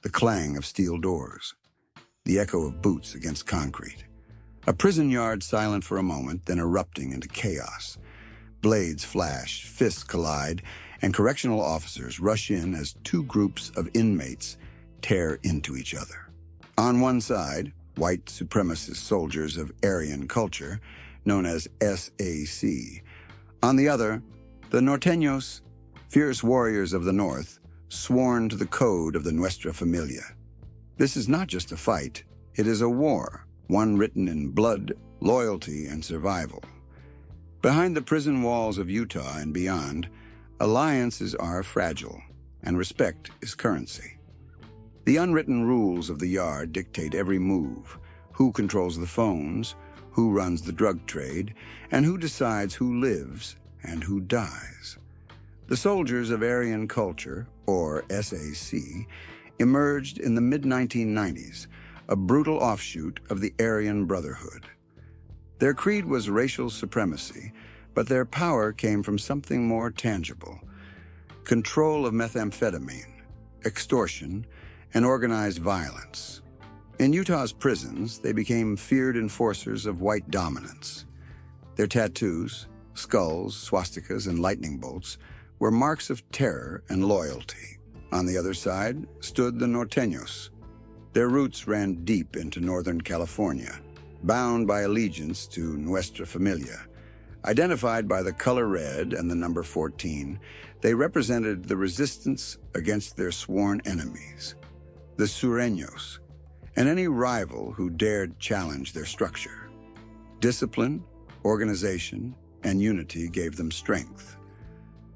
the clang of steel doors, the echo of boots against concrete. A prison yard silent for a moment, then erupting into chaos. Blades flash, fists collide, and correctional officers rush in as two groups of inmates tear into each other. On one side, white supremacist soldiers of Aryan culture, known as SACE. On the other, the Norteños, fierce warriors of the North, sworn to the code of the Nuestra Familia. This is not just a fight, it is a war, one written in blood, loyalty, and survival. Behind the prison walls of Utah and beyond, alliances are fragile, and respect is currency. The unwritten rules of the yard dictate every move: who controls the phones, who runs the drug trade, and who decides who lives and who dies. The Soldiers of Aryan Culture, or SAC, emerged in the mid-1990s, a brutal offshoot of the Aryan Brotherhood. Their creed was racial supremacy, but their power came from something more tangible: control of methamphetamine, extortion, and organized violence. In Utah's prisons, they became feared enforcers of white dominance. Their tattoos, skulls, swastikas, and lightning bolts were marks of terror and loyalty. On the other side stood the Norteños. Their roots ran deep into Northern California, bound by allegiance to Nuestra Familia. Identified by the color red and the number 14, they represented the resistance against their sworn enemies, the Sureños, and any rival who dared challenge their structure. Discipline, organization, and unity gave them strength.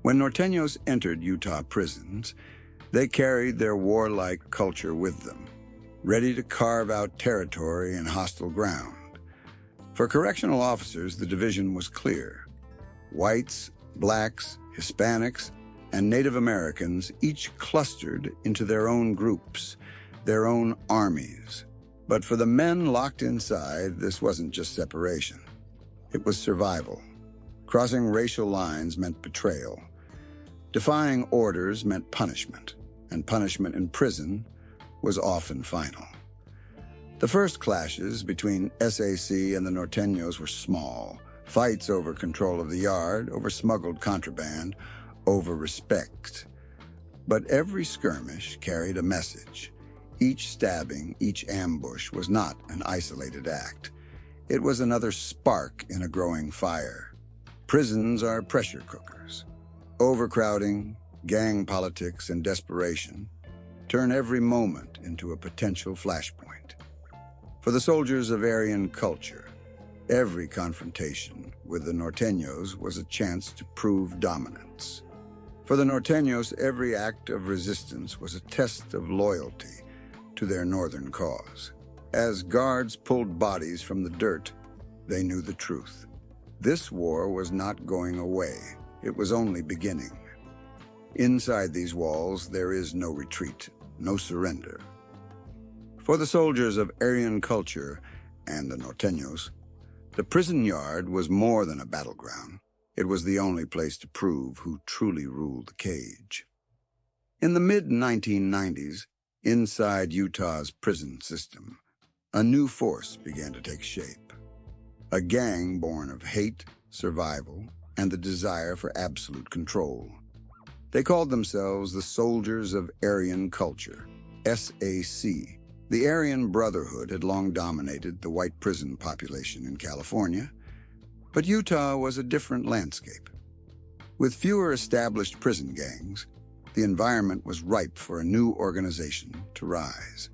When Norteños entered Utah prisons, they carried their warlike culture with them, ready to carve out territory and hostile ground. For correctional officers, the division was clear. Whites, blacks, Hispanics, and Native Americans each clustered into their own groups, their own armies. But for the men locked inside, this wasn't just separation. It was survival. Crossing racial lines meant betrayal. Defying orders meant punishment, and punishment in prison was often final. The first clashes between SAC and the Norteños were small. Fights over control of the yard, over smuggled contraband, over respect. But every skirmish carried a message. Each stabbing, each ambush was not an isolated act. It was another spark in a growing fire. Prisons are pressure cookers. Overcrowding, gang politics, and desperation turn every moment into a potential flashpoint. For the Soldiers of Aryan Culture, every confrontation with the Norteños was a chance to prove dominance. For the Norteños, every act of resistance was a test of loyalty to their northern cause. As guards pulled bodies from the dirt, they knew the truth. This war was not going away. It was only beginning. Inside these walls, there is no retreat, no surrender. For the Soldiers of Aryan Culture and the Norteños, the prison yard was more than a battleground. It was the only place to prove who truly ruled the cage. In the mid-1990s, inside Utah's prison system, a new force began to take shape. A gang born of hate, survival, and the desire for absolute control. They called themselves the Soldiers of Aryan Culture, SAC. The Aryan Brotherhood had long dominated the white prison population in California, but Utah was a different landscape. With fewer established prison gangs, the environment was ripe for a new organization to rise.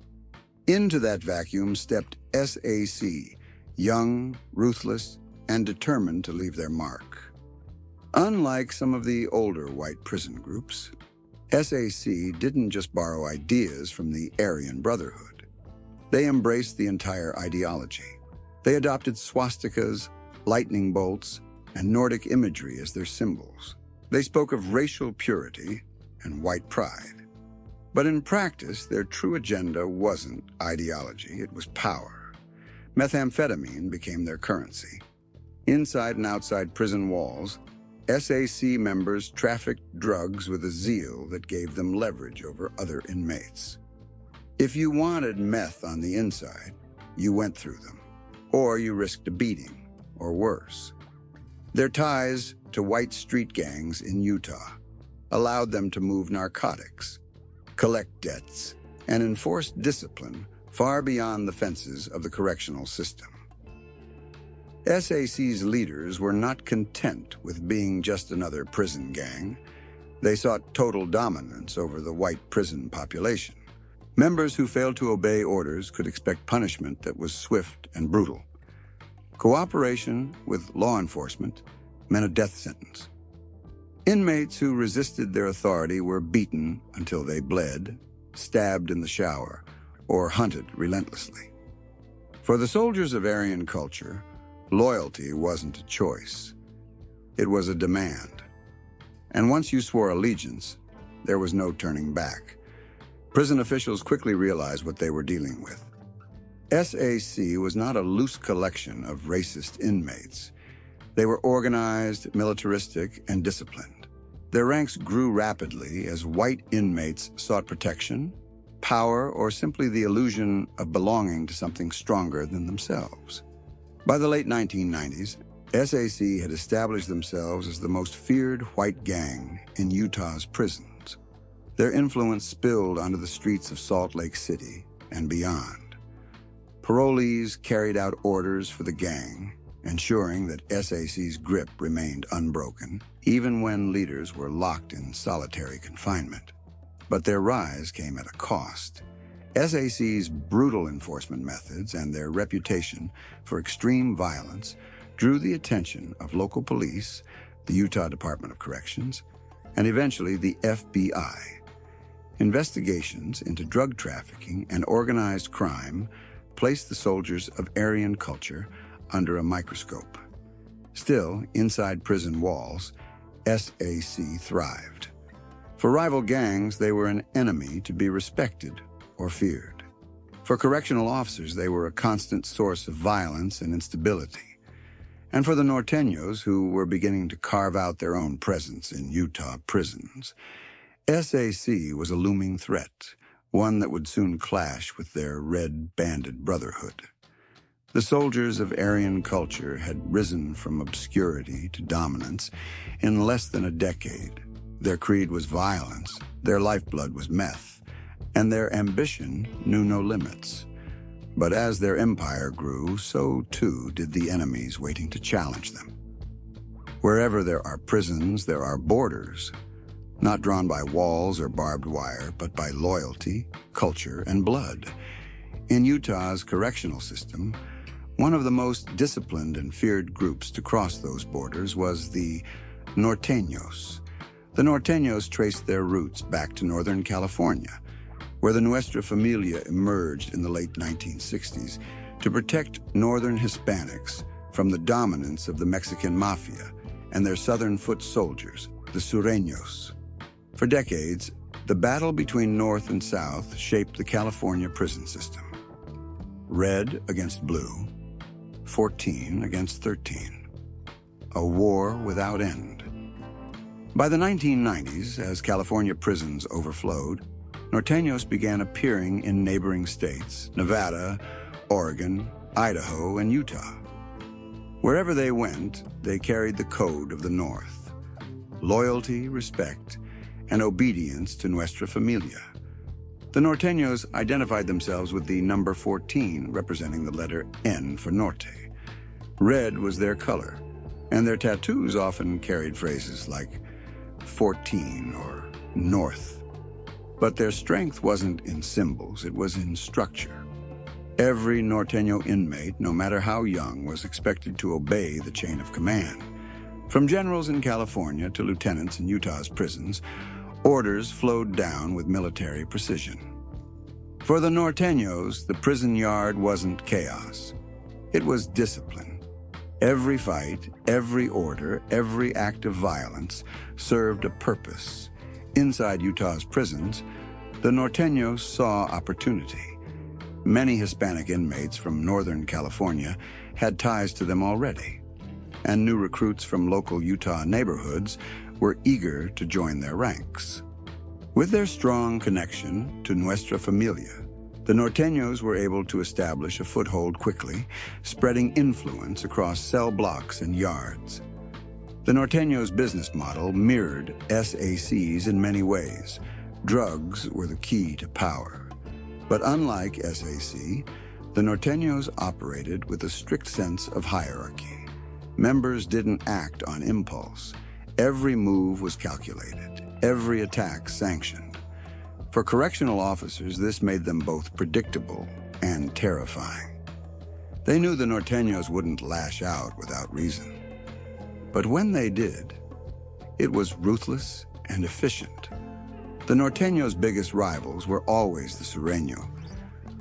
Into that vacuum stepped SAC, young, ruthless, and determined to leave their mark. Unlike some of the older white prison groups, SAC didn't just borrow ideas from the Aryan Brotherhood. They embraced the entire ideology. They adopted swastikas, lightning bolts, and Nordic imagery as their symbols. They spoke of racial purity and white pride. But in practice, their true agenda wasn't ideology, it was power. Methamphetamine became their currency. Inside and outside prison walls, SAC members trafficked drugs with a zeal that gave them leverage over other inmates. If you wanted meth on the inside, you went through them, or you risked a beating, or worse. Their ties to white street gangs in Utah allowed them to move narcotics, collect debts, and enforce discipline far beyond the fences of the correctional system. SAC's leaders were not content with being just another prison gang. They sought total dominance over the white prison population. Members who failed to obey orders could expect punishment that was swift and brutal. Cooperation with law enforcement meant a death sentence. Inmates who resisted their authority were beaten until they bled, stabbed in the shower, or hunted relentlessly. For the soldiers of Aryan culture, loyalty wasn't a choice. It was a demand. And once you swore allegiance, there was no turning back. Prison officials quickly realized what they were dealing with. SAC was not a loose collection of racist inmates. They were organized, militaristic, and disciplined. Their ranks grew rapidly as white inmates sought protection, power, or simply the illusion of belonging to something stronger than themselves. By the late 1990s, SAC had established themselves as the most feared white gang in Utah's prisons. Their influence spilled onto the streets of Salt Lake City and beyond. Parolees carried out orders for the gang, ensuring that SAC's grip remained unbroken, even when leaders were locked in solitary confinement. But their rise came at a cost. SAC's brutal enforcement methods and their reputation for extreme violence drew the attention of local police, the Utah Department of Corrections, and eventually the FBI. Investigations into drug trafficking and organized crime placed the soldiers of Aryan culture under a microscope. Still, inside prison walls, SAC thrived. For rival gangs, they were an enemy to be respected or feared. For correctional officers, they were a constant source of violence and instability. And for the Norteños, who were beginning to carve out their own presence in Utah prisons, SAC was a looming threat, one that would soon clash with their red-banded brotherhood. The soldiers of Aryan culture had risen from obscurity to dominance in less than a decade. Their creed was violence, their lifeblood was meth, and their ambition knew no limits. But as their empire grew, so too did the enemies waiting to challenge them. Wherever there are prisons, there are borders, not drawn by walls or barbed wire, but by loyalty, culture, and blood. In Utah's correctional system, one of the most disciplined and feared groups to cross those borders was the Norteños. The Norteños traced their roots back to Northern California, where the Nuestra Familia emerged in the late 1960s to protect northern Hispanics from the dominance of the Mexican mafia and their southern foot soldiers, the Sureños. For decades, the battle between North and South shaped the California prison system. Red against blue, 14 against 13. A war without end. By the 1990s, as California prisons overflowed, Norteños began appearing in neighboring states, Nevada, Oregon, Idaho, and Utah. Wherever they went, they carried the code of the North: loyalty, respect, and obedience to Nuestra Familia. The Norteños identified themselves with the number 14, representing the letter N for Norte. Red was their color, and their tattoos often carried phrases like 14 or North. But their strength wasn't in symbols, it was in structure. Every Norteño inmate, no matter how young, was expected to obey the chain of command. From generals in California to lieutenants in Utah's prisons, orders flowed down with military precision. For the Norteños, the prison yard wasn't chaos. It was discipline. Every fight, every order, every act of violence served a purpose. Inside Utah's prisons, the Norteños saw opportunity. Many Hispanic inmates from Northern California had ties to them already, and new recruits from local Utah neighborhoods were eager to join their ranks. With their strong connection to Nuestra Familia, The Norteños were able to establish a foothold quickly, spreading influence across cell blocks and yards. The Norteños' business model mirrored SAC's in many ways. Drugs were the key to power. But unlike SAC, the Norteños operated with a strict sense of hierarchy. Members didn't act on impulse. Every move was calculated, every attack sanctioned. For correctional officers, this made them both predictable and terrifying. They knew the Norteños wouldn't lash out without reason. But when they did, it was ruthless and efficient. The Norteños' biggest rivals were always the Sureños.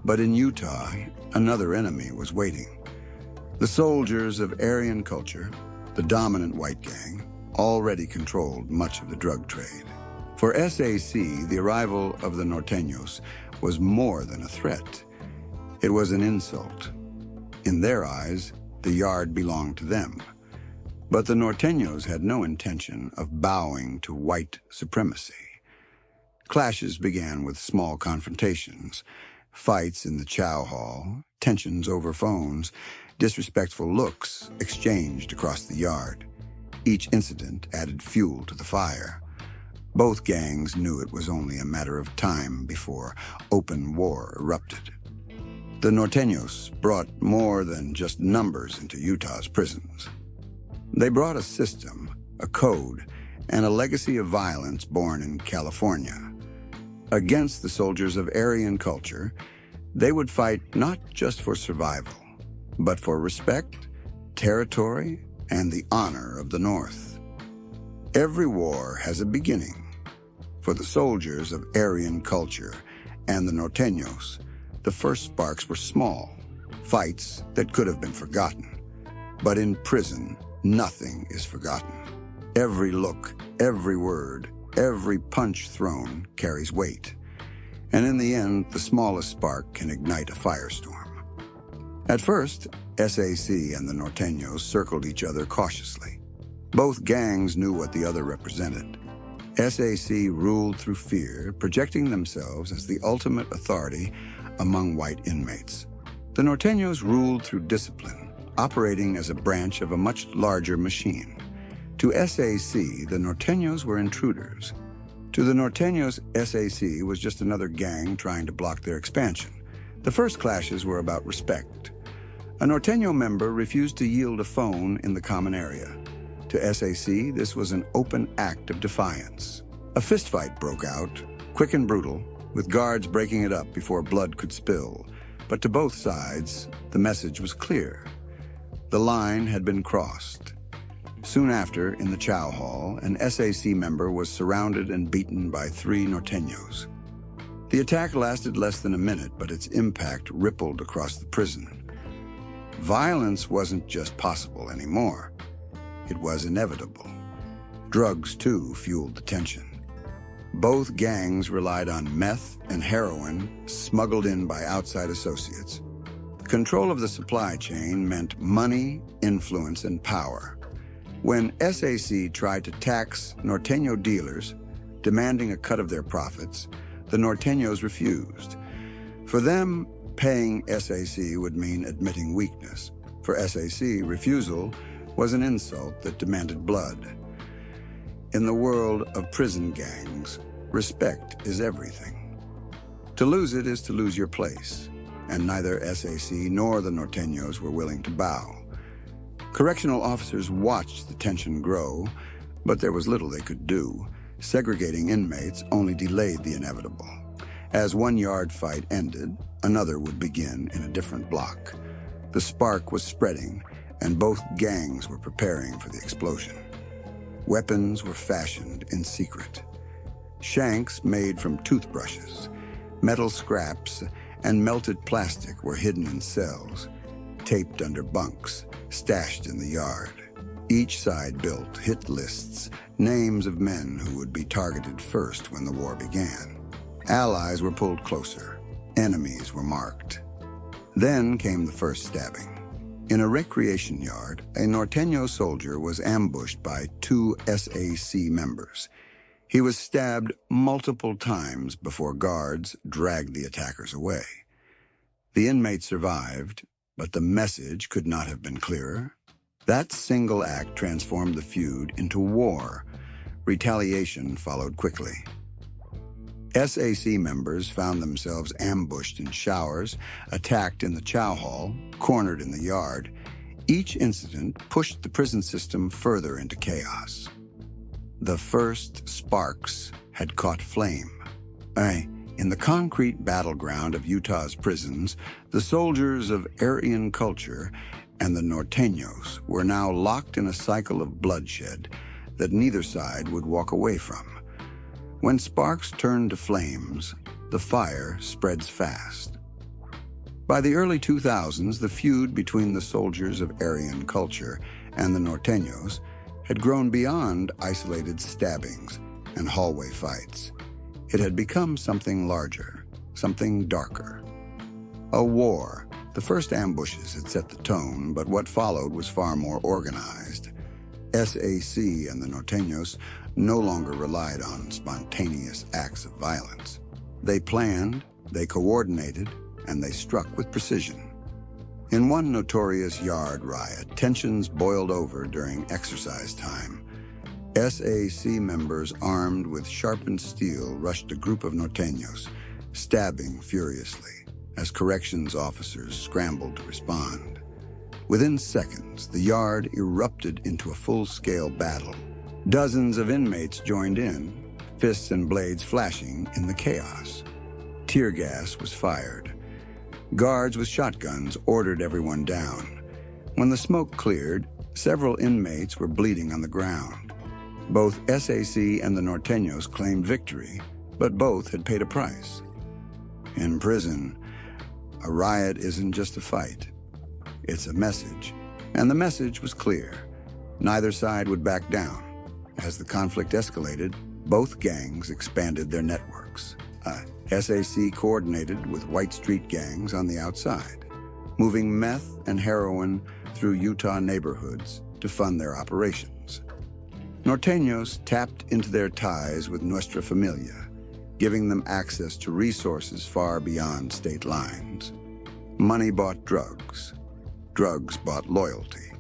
But in Utah, another enemy was waiting. The Soldiers of Aryan Culture, the dominant white gang, already controlled much of the drug trade. For SAC, the arrival of the Norteños was more than a threat. It was an insult. In their eyes, the yard belonged to them. But the Norteños had no intention of bowing to white supremacy. Clashes began with small confrontations, fights in the chow hall, tensions over phones, disrespectful looks exchanged across the yard. Each incident added fuel to the fire. Both gangs knew it was only a matter of time before open war erupted. The Norteños brought more than just numbers into Utah's prisons. They brought a system, a code, and a legacy of violence born in California. Against the Soldiers of Aryan Culture, they would fight not just for survival, but for respect, territory, and the honor of the North. Every war has a beginning. For the Soldiers of Aryan Culture and the Norteños, the first sparks were small, fights that could have been forgotten. But in prison, nothing is forgotten. Every look, every word, every punch thrown carries weight. And in the end, the smallest spark can ignite a firestorm. At first, SAC and the Norteños circled each other cautiously. Both gangs knew what the other represented. SAC ruled through fear, projecting themselves as the ultimate authority among white inmates. The Norteños ruled through discipline, operating as a branch of a much larger machine. To SAC, the Norteños were intruders. To the Norteños, SAC was just another gang trying to block their expansion. The first clashes were about respect. A Norteño member refused to yield a phone in the common area. To SAC, this was an open act of defiance. A fistfight broke out, quick and brutal, with guards breaking it up before blood could spill. But to both sides, the message was clear. The line had been crossed. Soon after, in the chow hall, an SAC member was surrounded and beaten by 3 Norteños. The attack lasted less than a minute, but its impact rippled across the prison. Violence wasn't just possible anymore. It was inevitable. Drugs, too, fueled the tension. Both gangs relied on meth and heroin smuggled in by outside associates. Control of the supply chain meant money, influence, and power. When SAC tried to tax Norteño dealers, demanding a cut of their profits, the Norteños refused. For them, paying SAC would mean admitting weakness. For SAC, refusal was an insult that demanded blood. In the world of prison gangs, respect is everything. To lose it is to lose your place, and neither SAC nor the Norteños were willing to bow. Correctional officers watched the tension grow, but there was little they could do. Segregating inmates only delayed the inevitable. As one yard fight ended, another would begin in a different block. The spark was spreading, and both gangs were preparing for the explosion. Weapons were fashioned in secret. Shanks made from toothbrushes, metal scraps, and melted plastic were hidden in cells, taped under bunks, stashed in the yard. Each side built hit lists, names of men who would be targeted first when the war began. Allies were pulled closer. Enemies were marked. Then came the first stabbing. In a recreation yard, a Norteño soldier was ambushed by 2 SAC members. He was stabbed multiple times before guards dragged the attackers away. The inmates survived, but the message could not have been clearer. That single act transformed the feud into war. Retaliation followed quickly. SAC members found themselves ambushed in showers, attacked in the chow hall, cornered in the yard. Each incident pushed the prison system further into chaos. The first sparks had caught flame. In the concrete battleground of Utah's prisons, the soldiers of Aryan culture and the Norteños were now locked in a cycle of bloodshed that neither side would walk away from. When sparks turn to flames, the fire spreads fast. By the early 2000s, the feud between the soldiers of Aryan culture and the Norteños had grown beyond isolated stabbings and hallway fights. It had become something larger, something darker. A war. The first ambushes had set the tone, but what followed was far more organized. SAC and the Norteños no longer relied on spontaneous acts of violence. They planned, they coordinated, and they struck with precision. In one notorious yard riot, tensions boiled over during exercise time. SAC members armed with sharpened steel rushed a group of Norteños, stabbing furiously as corrections officers scrambled to respond. Within seconds, the yard erupted into a full-scale battle. Dozens of inmates joined in, fists and blades flashing in the chaos. Tear gas was fired. Guards with shotguns ordered everyone down. When the smoke cleared, several inmates were bleeding on the ground. Both SAC and the Norteños claimed victory, but both had paid a price. In prison, a riot isn't just a fight. It's a message, and the message was clear. Neither side would back down. As the conflict escalated, both gangs expanded their networks. SAC coordinated with white street gangs on the outside, moving meth and heroin through Utah neighborhoods to fund their operations. Norteños tapped into their ties with Nuestra Familia, giving them access to resources far beyond state lines. Money bought drugs. Drugs bought loyalty.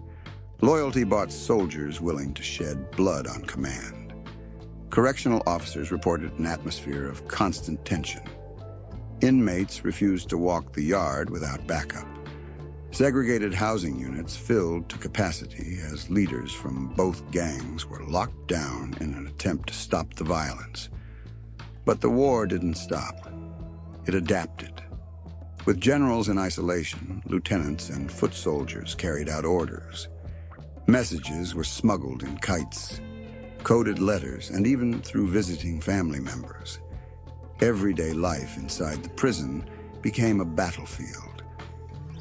Loyalty bought soldiers willing to shed blood on command. Correctional officers reported an atmosphere of constant tension. Inmates refused to walk the yard without backup. Segregated housing units filled to capacity as leaders from both gangs were locked down in an attempt to stop the violence. But the war didn't stop. It adapted. With generals in isolation, lieutenants and foot soldiers carried out orders. Messages were smuggled in kites, coded letters, and even through visiting family members. Everyday life inside the prison became a battlefield.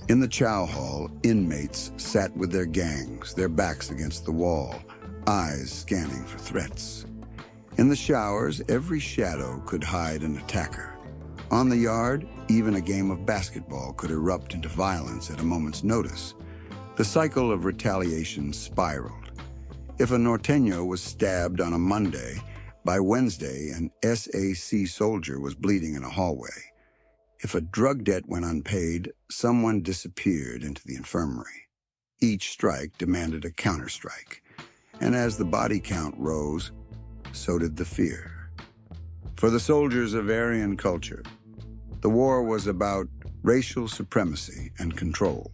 In the chow hall, inmates sat with their gangs, their backs against the wall, eyes scanning for threats. In the showers, every shadow could hide an attacker. On the yard, even a game of basketball could erupt into violence at a moment's notice. The cycle of retaliation spiraled. If a Norteño was stabbed on a Monday, by Wednesday, an SAC soldier was bleeding in a hallway. If a drug debt went unpaid, someone disappeared into the infirmary. Each strike demanded a counterstrike, and as the body count rose, so did the fear. For the soldiers of Aryan culture, the war was about racial supremacy and control.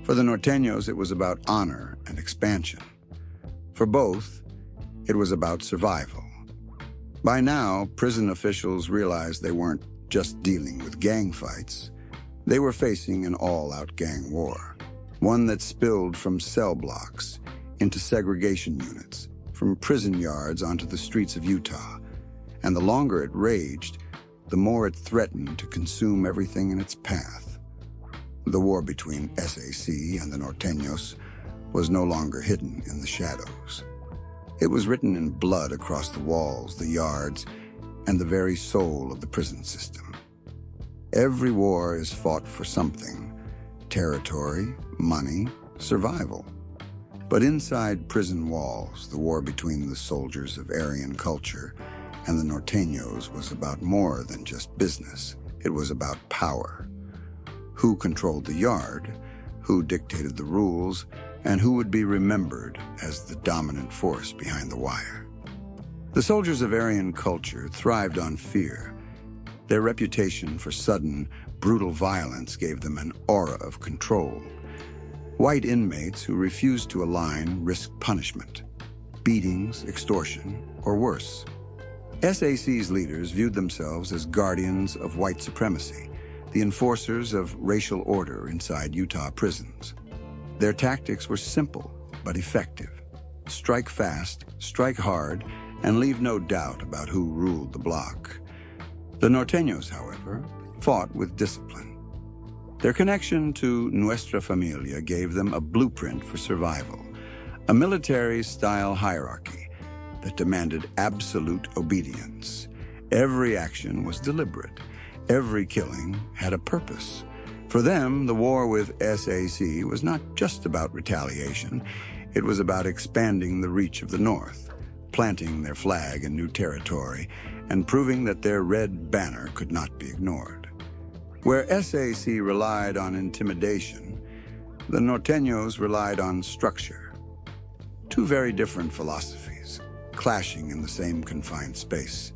For the Norteños, it was about honor and expansion. For both, it was about survival. By now, prison officials realized they weren't just dealing with gang fights. They were facing an all-out gang war, one that spilled from cell blocks into segregation units, from prison yards onto the streets of Utah. And the longer it raged, the more it threatened to consume everything in its path. The war between SAC and the Norteños was no longer hidden in the shadows. It was written in blood across the walls, the yards, and the very soul of the prison system. Every war is fought for something: territory, money, survival. But inside prison walls, the war between the soldiers of Aryan culture and the Norteños was about more than just business. It was about power. who controlled the yard, who dictated the rules, and who would be remembered as the dominant force behind the wire. The soldiers of Aryan culture thrived on fear. Their reputation for sudden, brutal violence gave them an aura of control. White inmates who refused to align risked punishment, beatings, extortion, or worse. SAC's leaders viewed themselves as guardians of white supremacy, the enforcers of racial order inside Utah prisons. Their tactics were simple but effective. Strike fast, strike hard, and leave no doubt about who ruled the block. The Norteños, however, fought with discipline. Their connection to Nuestra Familia gave them a blueprint for survival, a military-style hierarchy that demanded absolute obedience. Every action was deliberate. Every killing had a purpose. For them, the war with SAC was not just about retaliation. It was about expanding the reach of the North, planting their flag in new territory, and proving that their red banner could not be ignored. Where SAC relied on intimidation, the Norteños relied on structure. Two very different philosophies, clashing in the same confined space.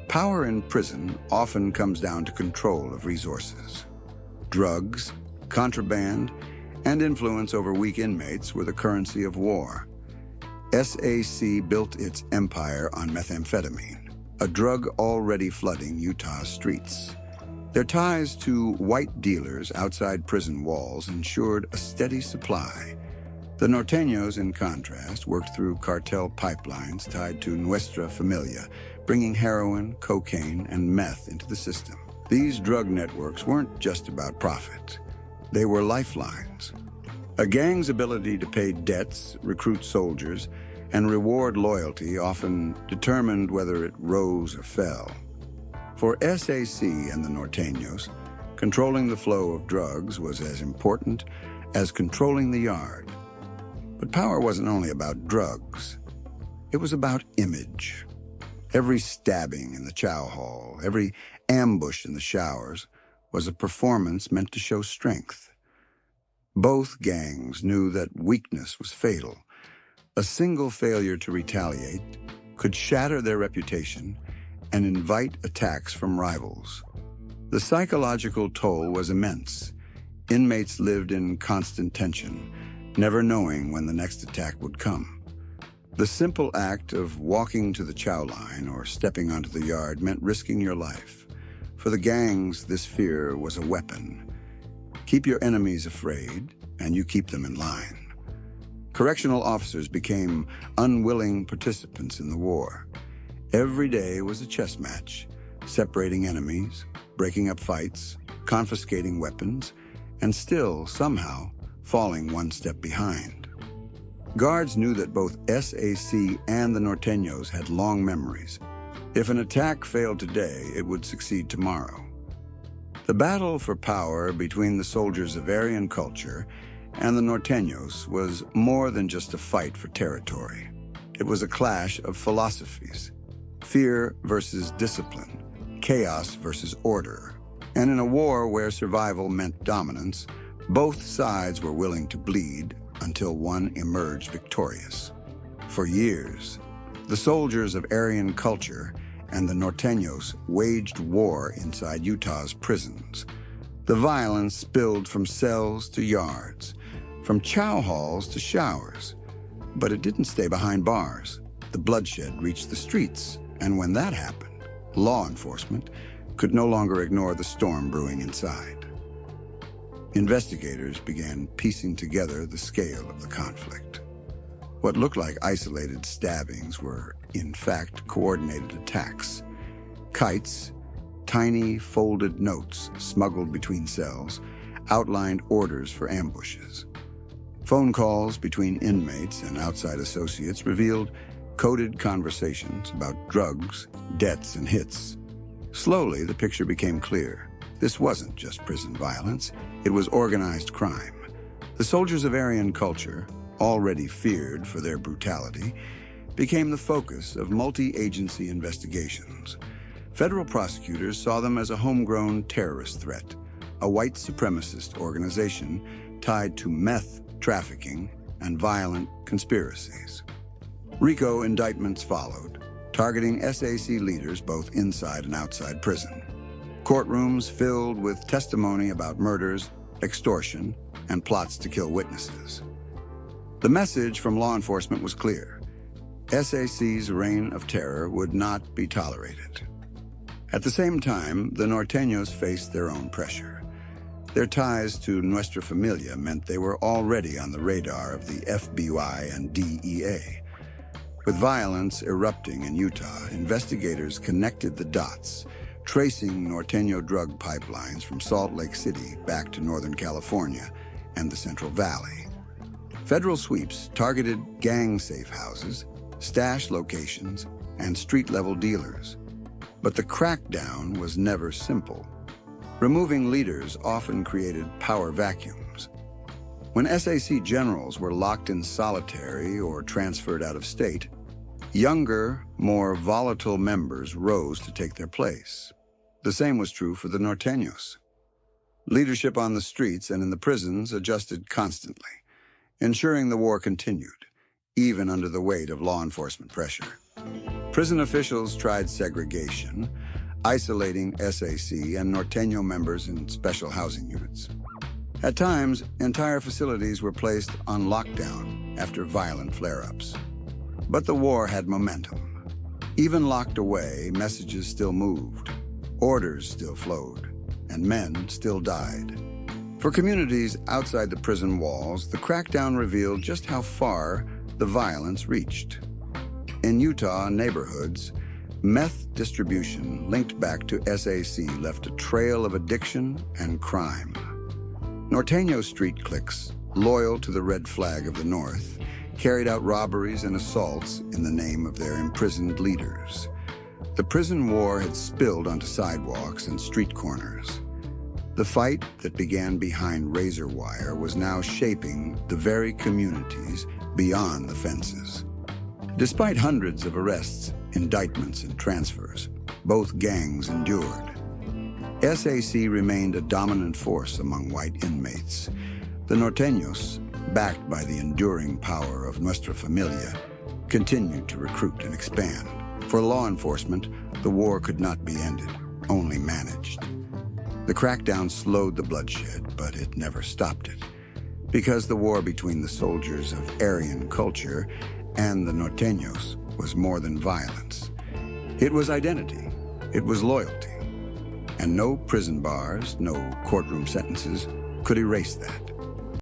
Power in prison often comes down to control of resources. Drugs, contraband, and influence over weak inmates were the currency of war. SAC built its empire on methamphetamine, a drug already flooding Utah's streets. Their ties to white dealers outside prison walls ensured a steady supply. The Norteños, in contrast, worked through cartel pipelines tied to Nuestra Familia, bringing heroin, cocaine, and meth into the system. These drug networks weren't just about profit. They were lifelines. A gang's ability to pay debts, recruit soldiers, and reward loyalty often determined whether it rose or fell. For SAC and the Norteños, controlling the flow of drugs was as important as controlling the yard. But power wasn't only about drugs. It was about image. Every stabbing in the chow hall, every ambush in the showers, was a performance meant to show strength. Both gangs knew that weakness was fatal. A single failure to retaliate could shatter their reputation and invite attacks from rivals. The psychological toll was immense. Inmates lived in constant tension, never knowing when the next attack would come. The simple act of walking to the chow line or stepping onto the yard meant risking your life. For the gangs, this fear was a weapon. Keep your enemies afraid, and you keep them in line. Correctional officers became unwilling participants in the war. Every day was a chess match, separating enemies, breaking up fights, confiscating weapons, and still, somehow, falling one step behind. Guards knew that both SAC and the Norteños had long memories. If an attack failed today, it would succeed tomorrow. The battle for power between the soldiers of Aryan culture and the Norteños was more than just a fight for territory. It was a clash of philosophies. Fear versus discipline, chaos versus order. And in a war where survival meant dominance, both sides were willing to bleed until one emerged victorious. For years, the soldiers of Aryan culture and the Norteños waged war inside Utah's prisons. The violence spilled from cells to yards, from chow halls to showers. But it didn't stay behind bars. The bloodshed reached the streets, and when that happened, law enforcement could no longer ignore the storm brewing inside. Investigators began piecing together the scale of the conflict. What looked like isolated stabbings were, in fact, coordinated attacks. Kites, tiny folded notes smuggled between cells, outlined orders for ambushes. Phone calls between inmates and outside associates revealed coded conversations about drugs, debts, and hits. Slowly, the picture became clear. This wasn't just prison violence, it was organized crime. The soldiers of Aryan culture, already feared for their brutality, became the focus of multi-agency investigations. Federal prosecutors saw them as a homegrown terrorist threat, a white supremacist organization tied to meth trafficking and violent conspiracies. RICO indictments followed, targeting SAC leaders both inside and outside prison. Courtrooms filled with testimony about murders, extortion, and plots to kill witnesses. The message from law enforcement was clear. SAC's reign of terror would not be tolerated. At the same time, the Norteños faced their own pressure. Their ties to Nuestra Familia meant they were already on the radar of the FBI and DEA. With violence erupting in Utah, investigators connected the dots, tracing Norteño drug pipelines from Salt Lake City back to Northern California and the Central Valley. Federal sweeps targeted gang safe houses, stash locations, and street-level dealers. But the crackdown was never simple. Removing leaders often created power vacuums. When SAC generals were locked in solitary or transferred out of state, younger, more volatile members rose to take their place. The same was true for the Norteños. Leadership on the streets and in the prisons adjusted constantly, ensuring the war continued, even under the weight of law enforcement pressure. Prison officials tried segregation, isolating SAC and Norteño members in special housing units. At times, entire facilities were placed on lockdown after violent flare-ups. But the war had momentum. Even locked away, messages still moved, orders still flowed, and men still died. For communities outside the prison walls, the crackdown revealed just how far the violence reached. In Utah neighborhoods, meth distribution linked back to SAC left a trail of addiction and crime. Norteño street cliques, loyal to the red flag of the North, carried out robberies and assaults in the name of their imprisoned leaders. The prison war had spilled onto sidewalks and street corners. The fight that began behind razor wire was now shaping the very communities beyond the fences. Despite hundreds of arrests, indictments, and transfers, both gangs endured. SAC remained a dominant force among white inmates. The Norteños, backed by the enduring power of Nuestra Familia, continued to recruit and expand. For law enforcement, the war could not be ended, only managed. The crackdown slowed the bloodshed, but it never stopped it. Because the war between the soldiers of Aryan culture and the Norteños was more than violence. It was identity, it was loyalty, and no prison bars, no courtroom sentences could erase that.